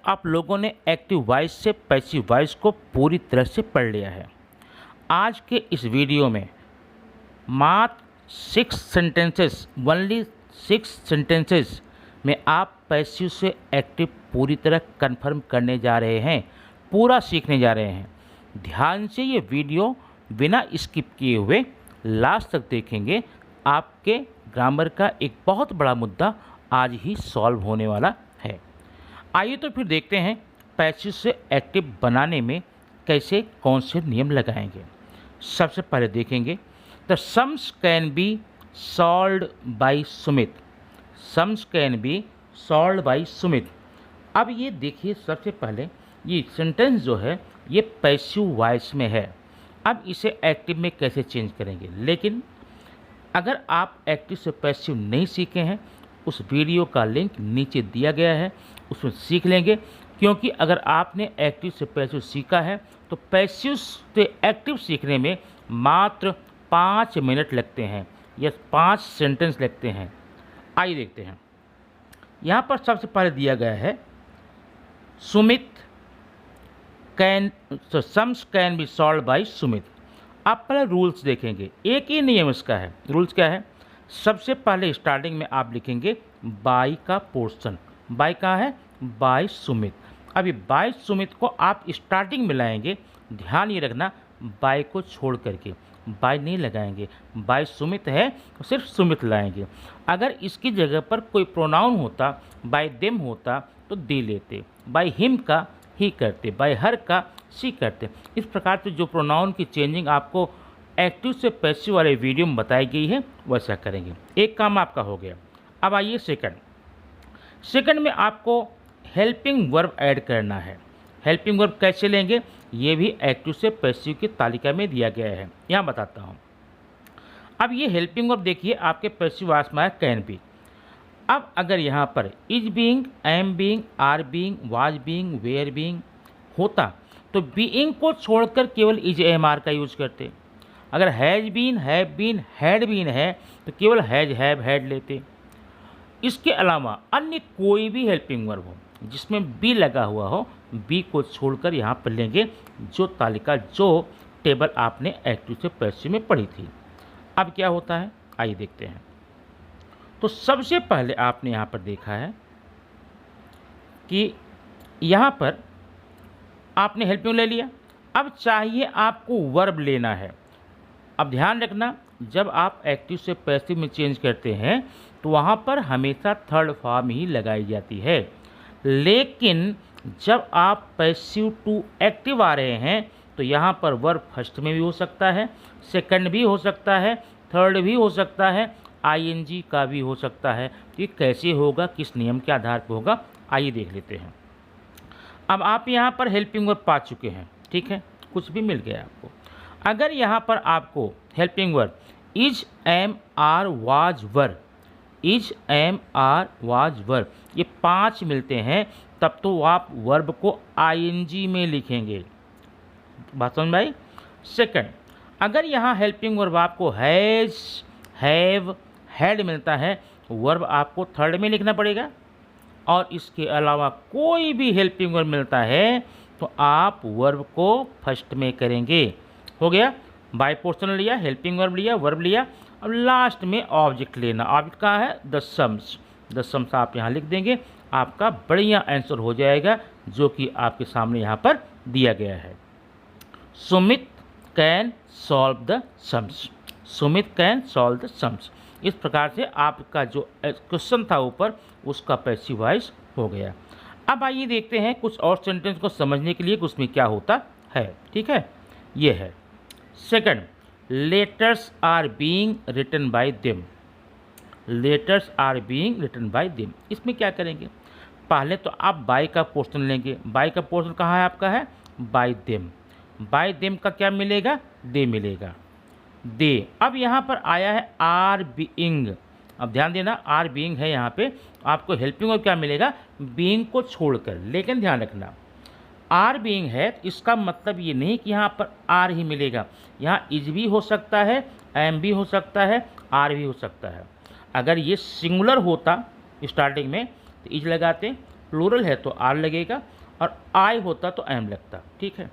आप लोगों ने एक्टिव वॉइस से पैसिव वॉइस को पूरी तरह से पढ़ लिया है। आज के इस वीडियो में मात्र 6 सेंटेंसेस, ओनली 6 सेंटेंसेस में आप पैसिव से एक्टिव पूरी तरह कंफर्म करने जा रहे हैं, पूरा सीखने जा रहे हैं। ध्यान से ये वीडियो बिना स्किप किए हुए लास्ट तक देखेंगे। आपके ग्रामर का एक बहुत बड़ा मुद्दा आज ही सॉल्व होने वाला है। आइए तो फिर देखते हैं पैसिव से एक्टिव बनाने में कैसे कौन से नियम लगाएंगे। सबसे पहले देखेंगे the sums can be solved by Sumit. Sums can be solved by Sumit. अब ये देखिए, सबसे पहले ये सेंटेंस जो है ये पैसिव वॉइस में है। अब इसे एक्टिव में कैसे चेंज करेंगे, लेकिन अगर आप एक्टिव से पैसिव नहीं सीखे हैं, उस वीडियो का लिंक नीचे दिया गया है, उसमें सीख लेंगे। क्योंकि अगर आपने एक्टिव से पैसिव सीखा है तो पैसिव से एक्टिव सीखने में मात्र 5 मिनट लगते हैं या 5 सेंटेंस लगते हैं। आइए देखते हैं। यहाँ पर सबसे पहले दिया गया है Sumit can, sums can B solve by Sumit. आप पहले रूल्स देखेंगे, एक ही नियम इसका है। रूल्स क्या है? सबसे पहले स्टार्टिंग में आप लिखेंगे बाय का पोर्शन। बाय कहाँ है? बाय सुमित। अभी बाय सुमित को आप स्टार्टिंग में लाएंगे। ध्यान ये रखना, बाय को छोड़ करके बाय नहीं लगाएंगे। बाय सुमित है तो सिर्फ सुमित लाएंगे। अगर इसकी जगह पर कोई प्रोनाउन होता, बाय देम होता तो दे लेते, बाय हिम का ही करते, बाय हर का सी करते। इस प्रकार से जो प्रोनाउन की चेंजिंग आपको एक्टिव से पैसिव वाले वीडियो में बताई गई है वैसा करेंगे। एक काम आपका हो गया। अब आइए सेकंड में आपको हेल्पिंग वर्ब ऐड करना है। हेल्पिंग वर्ब कैसे लेंगे ये भी एक्टिव से पैसिव की तालिका में दिया गया है, यहाँ बताता हूँ। अब ये हेल्पिंग वर्ब देखिए आपके पैसिव वॉइस में है कैन बी। अब अगर यहाँ पर is being, am being, are being, was being, were being होता तो बीइंग को छोड़कर केवल इज एम आर का यूज करते। अगर has been, have been, had been है तो केवल हैज़ हैव हैड लेते। इसके अलावा अन्य कोई भी हेल्पिंग वर्ब हो जिसमें बी लगा हुआ हो, बी को छोड़कर यहाँ पर लेंगे जो तालिका, जो टेबल आपने एक्टिव से पैसिव में पढ़ी थी। अब क्या होता है आइए देखते हैं। तो सबसे पहले आपने यहाँ पर देखा है कि यहाँ पर आपने हेल्पिंग ले लिया। अब चाहिए आपको वर्ब लेना है। अब ध्यान रखना, जब आप एक्टिव से पैसिव में चेंज करते हैं तो वहाँ पर हमेशा थर्ड फॉर्म ही लगाई जाती है। लेकिन जब आप पैसिव टू एक्टिव आ रहे हैं तो यहाँ पर वर्ब फर्स्ट में भी हो सकता है, सेकंड भी हो सकता है, थर्ड भी हो सकता है, आईएनजी का भी हो सकता है। ये कैसे होगा, किस नियम के आधार पर होगा, आइए देख लेते हैं। अब आप यहाँ पर हेल्पिंग वर्ब पा चुके हैं, ठीक है, कुछ भी मिल गया आपको। अगर यहाँ पर आपको helping verb is, am, are, was, were, is, am, are, was, were ये 5 मिलते हैं, तब तो आप वर्ब को आईएनजी में लिखेंगे। बात समझ में आई? सेकंड, अगर यहाँ हेल्पिंग वर्ब आपको हैज़, हैव, हैड मिलता है तो वर्ब आपको थर्ड में लिखना पड़ेगा। और इसके अलावा कोई भी हेल्पिंग वर्ब मिलता है तो आप वर्ब को फर्स्ट में करेंगे। हो गया, बाय पोर्शन लिया, हेल्पिंग वर्ब लिया, वर्ब लिया। अब लास्ट में ऑब्जेक्ट लेना। ऑब्जेक्ट कहाँ है? The sums. द सम्स आप यहाँ लिख देंगे, आपका बढ़िया आंसर हो जाएगा जो कि आपके सामने यहाँ पर दिया गया है। Sumit can solve the sums. Sumit can solve the sums. इस प्रकार से आपका जो क्वेश्चन था ऊपर उसका पैसिव वॉइस हो गया। अब आइए देखते हैं कुछ और सेंटेंस को समझने के लिए कि उसमें क्या होता है। ठीक है, ये है second, letters are being written by them. Letters are being written by them, इसमें क्या करेंगे? पहले तो आप बाय का पोर्शन लेंगे। बाय का पोर्शन कहाँ है आपका? है बाय देम। बाय देम का क्या मिलेगा? दे मिलेगा, दे। अब यहाँ पर आया है आर बीइंग। अब ध्यान देना, आर बीइंग है यहाँ पे, आपको हेल्पिंग वर्ब क्या मिलेगा? बीइंग को छोड़कर। लेकिन ध्यान रखना, आर बीइंग है इसका मतलब ये नहीं कि यहाँ पर आर ही मिलेगा। यहाँ इज भी हो सकता है, एम भी हो सकता है, आर भी हो सकता है। अगर ये सिंगुलर होता स्टार्टिंग में तो इज लगाते, प्लूरल है तो आर लगेगा, और आई होता तो एम लगता, ठीक है।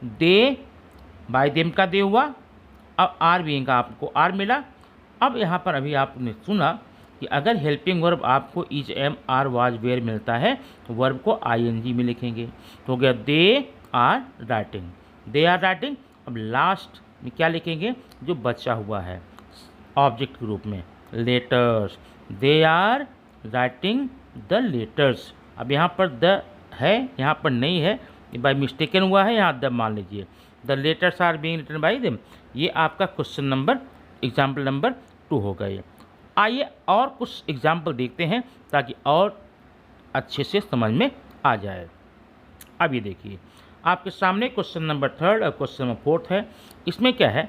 दे, बाय देम का दे हुआ, अब आर बीइंग का आपको आर मिला। अब यहाँ पर अभी आपने सुना कि अगर हेल्पिंग वर्ब आपको is, am, are, was, were मिलता है तो वर्ब को आईएनजी में लिखेंगे। तो हो गया they are writing, they are writing. अब लास्ट में क्या लिखेंगे जो बचा हुआ है ऑब्जेक्ट के रूप में, letters, they are writing the letters. अब यहाँ पर द है, यहाँ पर नहीं है, ये बाय मिस्टेकन हुआ है, यहाँ द मान लीजिए। The letters are being written by them. ये आपका क्वेश्चन नंबर, एग्जाम्पल नंबर 2 हो गए। आइए और कुछ एग्जाम्पल देखते हैं ताकि और अच्छे से समझ में आ जाए। अब ये देखिए आपके सामने क्वेश्चन नंबर 3 और क्वेश्चन नंबर 4 है। इसमें क्या है,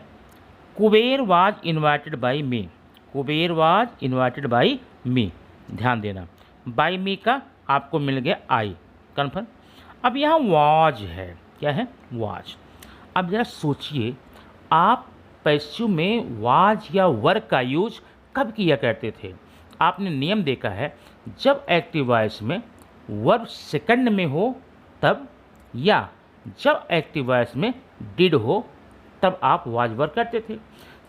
Kuber was invited by me, Kuber was invited by me, ध्यान देना, बाई मी का आपको मिल गया आई, कन्फर्म। अब यहाँ वाज है, क्या है, वाज। अब जरा सोचिए, आप पैसिव में वाज या वर्क का यूज कब किया करते थे? आपने नियम देखा है, जब एक्टिव वॉइस में वर्ब सेकंड में हो तब, या जब एक्टिव वॉइस में डिड हो तब आप वाज वर्क करते थे।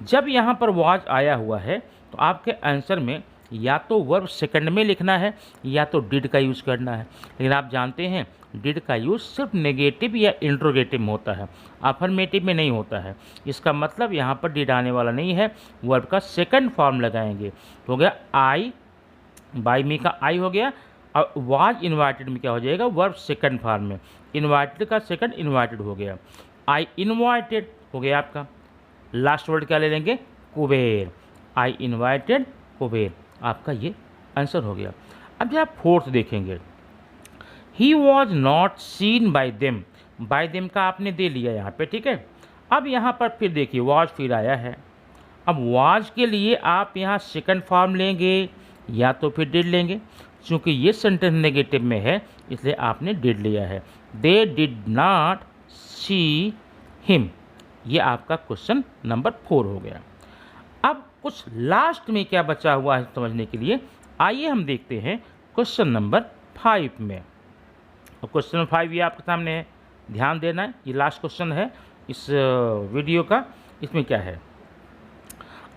जब यहाँ पर वाज आया हुआ है तो आपके आंसर में या तो वर्ब सेकंड में लिखना है या तो डिड का यूज़ करना है। लेकिन आप जानते हैं डिड का यूज़ सिर्फ नेगेटिव या इंट्रोगेटिव में होता है, अफर्मेटिव में नहीं होता है। इसका मतलब यहाँ पर डिड आने वाला नहीं है, वर्ब का सेकंड फॉर्म लगाएंगे। तो हो गया आई, बाई मी का आई हो गया, और वाज इन्वाइटेड में क्या हो जाएगा, वर्ब सेकंड फॉर्म में, इन्वाइटेड का सेकंड इन्वाइटेड हो गया, आई इन्वाइटेड हो गया आपका। लास्ट वर्ड क्या ले लेंगे, कुबेर, आई इन्वाइटेड कुबेर, आपका ये आंसर हो गया। अब जब आप 4th देखेंगे, he was not seen bye them, bye them का आपने दे लिया यहाँ पे, ठीक है। अब यहाँ पर फिर देखिए वाज फिर आया है। अब वाज के लिए आप यहाँ सेकंड फॉर्म लेंगे या तो फिर डिड लेंगे। चूँकि ये सेंटेंस नेगेटिव में है इसलिए आपने डिड लिया है, they did not see him. ये आपका क्वेश्चन नंबर 4 हो गया। अब कुछ लास्ट में क्या बचा हुआ है समझने के लिए, आइए हम देखते हैं क्वेश्चन नंबर 5 में। और क्वेश्चन नंबर 5 ये आपके सामने है, ध्यान देना है, ये लास्ट क्वेश्चन है इस वीडियो का। इसमें क्या है,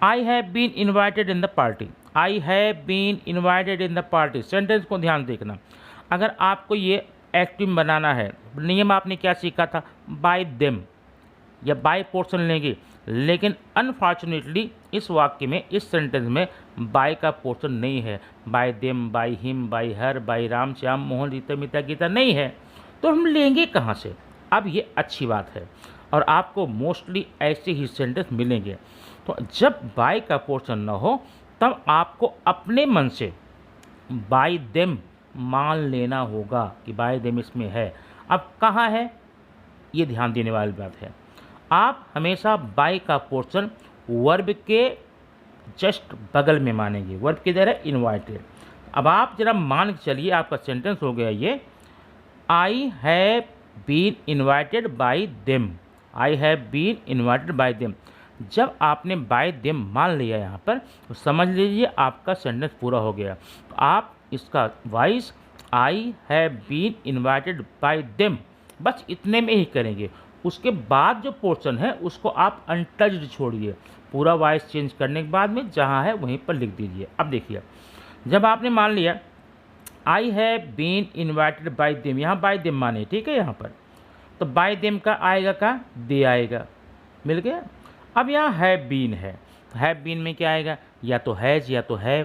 I have been invited in the party, I have been invited in the party. Sentence को ध्यान देखना, अगर आपको ये एक्टिव बनाना है, नियम आपने क्या सीखा था, बाय देम या बाय पोर्शन लेंगे। लेकिन अनफॉर्चुनेटली इस वाक्य में, इस सेंटेंस में बाय का पोर्शन नहीं है, by them, by him, by her, by Ram, Shyam, Mohan, Rita, Mita, Geeta नहीं है, तो हम लेंगे कहाँ से? अब ये अच्छी बात है और आपको मोस्टली ऐसे ही सेंटेंस मिलेंगे। तो जब बाय का पोर्शन न हो तब आपको अपने मन से बाय देम मान लेना होगा कि बाय देम इसमें है। अब कहाँ है ये ध्यान देने वाली बात है। आप हमेशा बाय का पोर्शन वर्ब के जस्ट बगल में मानेंगे, वर्ब किधर है, इन्वाइटेड। अब आप जरा मान के चलिए, आपका सेंटेंस हो गया ये, I have been invited by them, I have been invited by them. जब आपने बाय देम मान लिया यहाँ पर तो समझ लीजिए आपका सेंटेंस पूरा हो गया। तो आप इसका voice I have been invited by them बस इतने में ही करेंगे। उसके बाद जो पोर्शन है उसको आप अनटच्ड छोड़िए, पूरा वॉइस चेंज करने के बाद में जहाँ है वहीं पर लिख दीजिए। अब देखिए, जब आपने मान लिया I have been invited by them, यहाँ बाय देम माने, ठीक है, यहाँ पर तो बाय देम का आएगा का, दे आएगा, मिल गया। अब यहाँ हैव बीन है, हैव बीन में क्या आएगा, या तो हैज या तो हैव,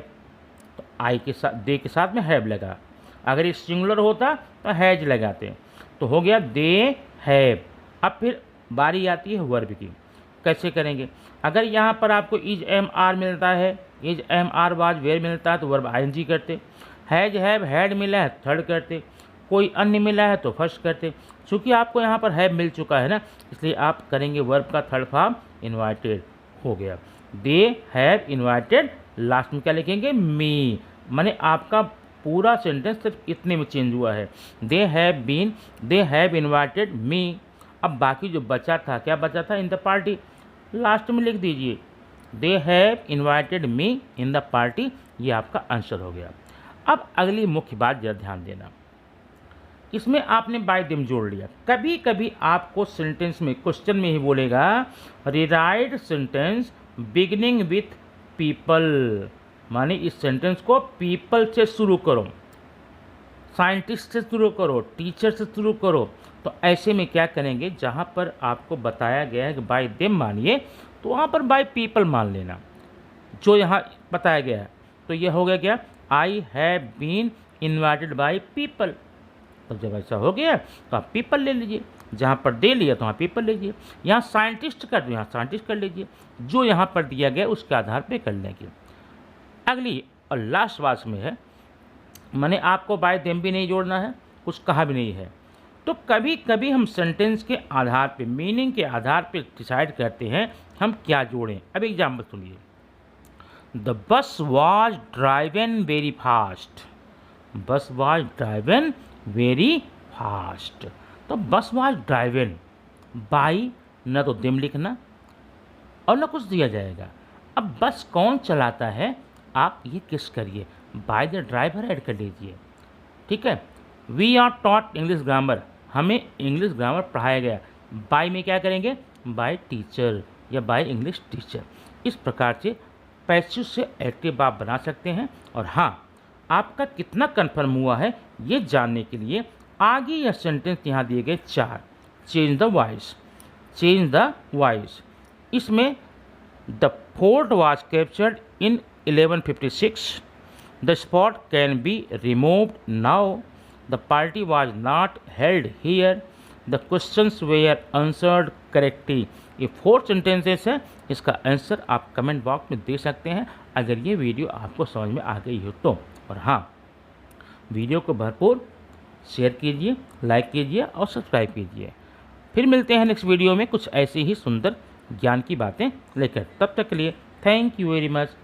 तो आई के साथ, दे के साथ में हैव लगा। अगर ये सिंगुलर होता तो हैज लगाते, तो हो गया दे हैव। अब फिर बारी आती है वर्ब की, कैसे करेंगे? अगर यहाँ पर आपको इज, एम, आर मिलता है, is, am, are, was, were मिलता है तो वर्ब आईएनजी करते, हैज, हैव, हैड मिला है थर्ड करते, कोई अन्य मिला है तो फर्स्ट करते। चूँकि आपको यहाँ पर हैव मिल चुका है ना, इसलिए आप करेंगे वर्ब का थर्ड फॉर्म इन्वाइटेड, हो गया दे हैव इन्वाइटेड। लास्ट में क्या लिखेंगे, मी, माने आपका पूरा सेंटेंस सिर्फ इतने में चेंज हुआ है, they have been, they have invited me. अब बाकी जो बचा था, क्या बचा था, इन द पार्टी, लास्ट में लिख दीजिए दे have invited me in the party, ये आपका आंसर हो गया। अब अगली मुख्य बात जरा ध्यान देना, इसमें आपने बाय देम जोड़ लिया। कभी कभी आपको सेंटेंस में क्वेश्चन में ही बोलेगा rewrite sentence beginning with people, माने इस सेंटेंस को पीपल से शुरू करो, साइंटिस्ट से शुरू करो, टीचर से शुरू करो। तो ऐसे में क्या करेंगे, जहाँ पर आपको बताया गया है कि बाय देम मानिए तो वहाँ पर बाय पीपल मान लेना जो यहाँ बताया गया है। तो ये हो गया क्या, I have been invited by people. तो जब ऐसा हो गया तो आप पीपल ले लीजिए, जहाँ पर दे लिया तो वहाँ पीपल लीजिए, यहाँ साइंटिस्ट कर दो यहाँ साइंटिस्ट कर लीजिए, जो यहाँ पर दिया गया उसके आधार पे कर लेंगे। अगली और लास्ट वास में है, माने आपको बाय देम भी नहीं जोड़ना है, कुछ कहा भी नहीं है। तो कभी कभी हम सेंटेंस के आधार पे, मीनिंग के आधार पे डिसाइड करते हैं हम क्या जोड़ें। अब एग्जाम्पल सुनिए, the bus was driven very fast, बस वाज ड्राइवन वेरी फास्ट। तो बस वाज ड्राइवन, बाई न तो देम लिखना और न कुछ दिया जाएगा। अब बस कौन चलाता है आप ये किस करिए, बाय द ड्राइवर ऐड कर लीजिए, ठीक है। We are taught English grammar, हमें इंग्लिश ग्रामर पढ़ाया गया, बाय में क्या करेंगे, बाय टीचर या बाय इंग्लिश टीचर। इस प्रकार से पैसिव से एक्टिव आप बना सकते हैं। और हाँ, आपका कितना कन्फर्म हुआ है ये जानने के लिए आगे यह सेंटेंस यहाँ दिए गए 4, change the voice, change the voice. इसमें the fort was captured in 1156, the spot can be removed now, the party was not held here, the questions were answered correctly. ये 4 सेंटेंसेस है, इसका आंसर आप comment box में दे सकते हैं अगर ये वीडियो आपको समझ में आ गई हो तो। और हाँ, वीडियो को भरपूर शेयर कीजिए, लाइक कीजिए और सब्सक्राइब कीजिए। फिर मिलते हैं नेक्स्ट वीडियो में कुछ ऐसी ही सुंदर ज्ञान की बातें लेकर। तब तक के लिए थैंक यू वेरी मच।